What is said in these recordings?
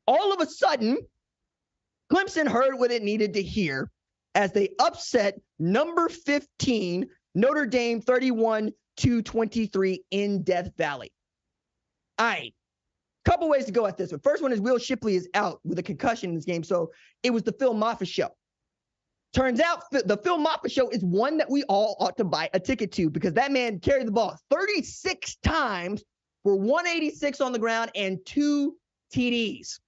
all of a sudden, Clemson heard what it needed to hear as they upset number 15 Notre Dame 31-23 in Death Valley. All right. Couple ways to go at this. The first one is Will Shipley is out with a concussion in this game, so it was the Phil Moffitt show. Turns out the Phil Moffitt show is one that we all ought to buy a ticket to because that man carried the ball 36 times for 186 on the ground and 2 TDs.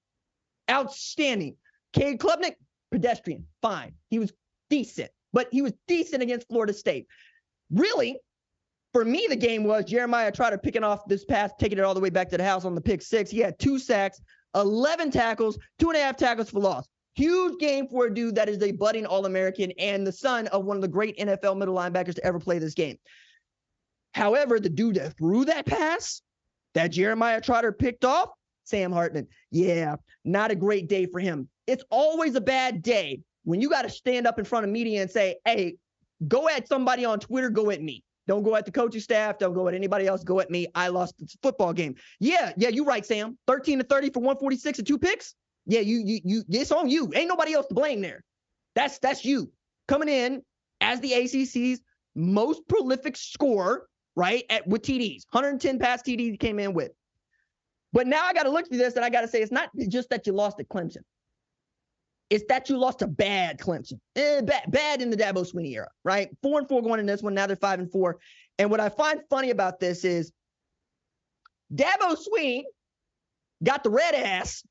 Outstanding. Cade Klubnik, pedestrian, fine. He was decent, but he was decent against Florida State. Really, for me, the game was Jeremiah Trotter picking off this pass, taking it all the way back to the house on the pick 6. He had 2 sacks, 11 tackles, 2.5 tackles for loss. Huge game for a dude that is a budding All-American and the son of one of the great NFL middle linebackers to ever play this game. However, the dude that threw that pass, that Jeremiah Trotter picked off, Sam Hartman. Yeah, not a great day for him. It's always a bad day when you got to stand up in front of media and say, hey, go at somebody on Twitter, go at me. Don't go at the coaching staff. Don't go at anybody else. Go at me. I lost this football game. Yeah, you're right, Sam. 13 to 30 for 146 and 2 picks. Yeah, you. It's on you. Ain't nobody else to blame there. That's you coming in as the ACC's most prolific scorer, right? With TDs, 110 pass TDs he came in with. But now I got to look through this and I got to say it's not just that you lost at Clemson. It's that you lost to bad Clemson. Bad in the Dabo Swinney era, right? 4-4 going in this one. Now they're 5-4. And what I find funny about this is Dabo Swinney got the red ass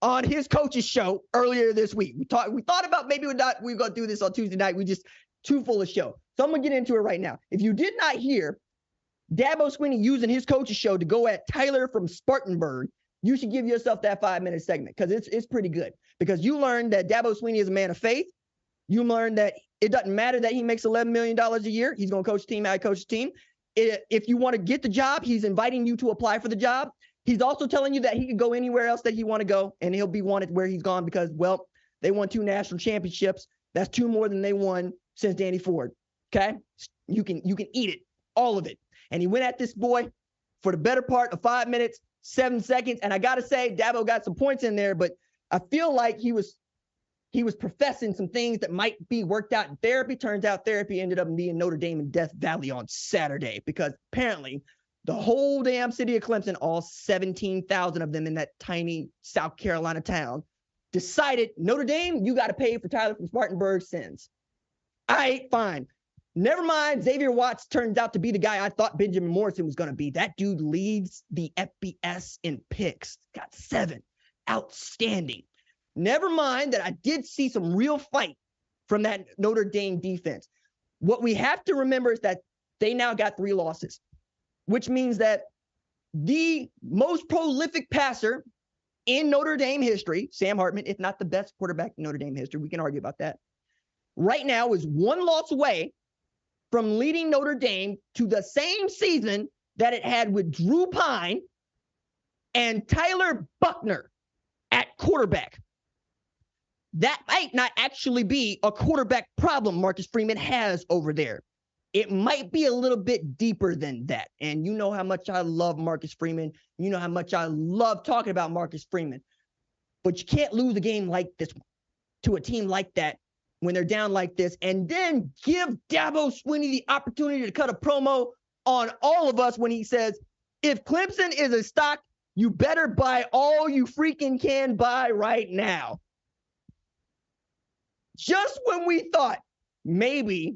on his coach's show earlier this week. We thought about maybe we're going to do this on Tuesday night. We just too full of show. So I'm going to get into it right now. If you did not hear Dabo Swinney using his coach's show to go at Tyler from Spartanburg, you should give yourself that 5-minute segment because it's pretty good. Because you learned that Dabo Swinney is a man of faith. You learned that it doesn't matter that he makes $11 million a year. He's going to coach the team. I coach the team. If you want to get the job, he's inviting you to apply for the job. He's also telling you that he can go anywhere else that he want to go, and he'll be wanted where he's gone because, well, they won 2 national championships. That's 2 more than they won since Danny Ford. Okay? You can eat it, all of it. And he went at this boy for the better part of 5 minutes, 7 seconds. And I got to say, Dabo got some points in there, but I feel like he was professing some things that might be worked out in therapy. Turns out therapy ended up being Notre Dame in Death Valley on Saturday because apparently the whole damn city of Clemson, all 17,000 of them in that tiny South Carolina town, decided, Notre Dame, you got to pay for Tyler from Spartanburg's sins. All right, fine. Never mind, Xavier Watts turns out to be the guy I thought Benjamin Morrison was going to be. That dude leads the FBS in picks. Got 7. Outstanding. Never mind that I did see some real fight from that Notre Dame defense. What we have to remember is that they now got 3 losses, which means that the most prolific passer in Notre Dame history, Sam Hartman, if not the best quarterback in Notre Dame history, we can argue about that, right now is 1 loss away from leading Notre Dame to the same season that it had with Drew Pine and Tyler Buckner at quarterback. That might not actually be a quarterback problem Marcus Freeman has over there. It might be a little bit deeper than that. And you know how much I love Marcus Freeman. You know how much I love talking about Marcus Freeman. But you can't lose a game like this one to a team like that when they're down like this, and then give Dabo Swinney the opportunity to cut a promo on all of us when he says, if Clemson is a stock, you better buy all you freaking can buy right now. Just when we thought maybe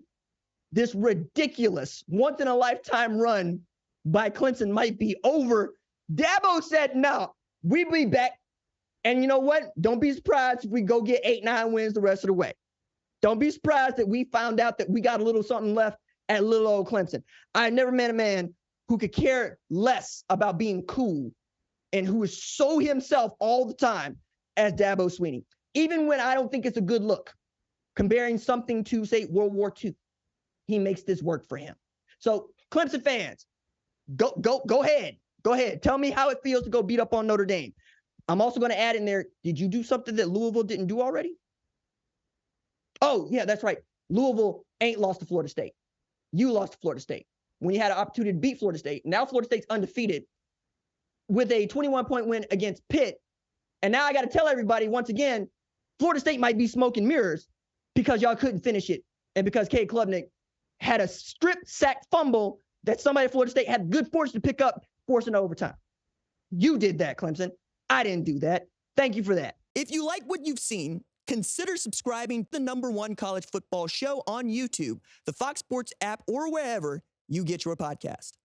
this ridiculous once-in-a-lifetime run by Clemson might be over, Dabo said, no, we'll be back. And you know what? Don't be surprised if we go get 8-9 wins the rest of the way. Don't be surprised that we found out that we got a little something left at little old Clemson. I never met a man who could care less about being cool and who is so himself all the time as Dabo Swinney. Even when I don't think it's a good look, comparing something to, say, World War II, he makes this work for him. So, Clemson fans, go ahead. Go ahead. Tell me how it feels to go beat up on Notre Dame. I'm also going to add in there, did you do something that Louisville didn't do already? Oh, yeah, that's right. Louisville ain't lost to Florida State. You lost to Florida State when you had an opportunity to beat Florida State. Now Florida State's undefeated with a 21-point win against Pitt And now I got to tell everybody once again, Florida State might be smoke and mirrors because y'all couldn't finish it. And because Cade Klubnik had a strip sack fumble that somebody at Florida State had good fortune to pick up, forcing overtime. You did that, Clemson. I didn't do that. Thank you for that. If you like what you've seen, consider subscribing to the #1 college football show on YouTube, the Fox Sports app, or wherever you get your podcast.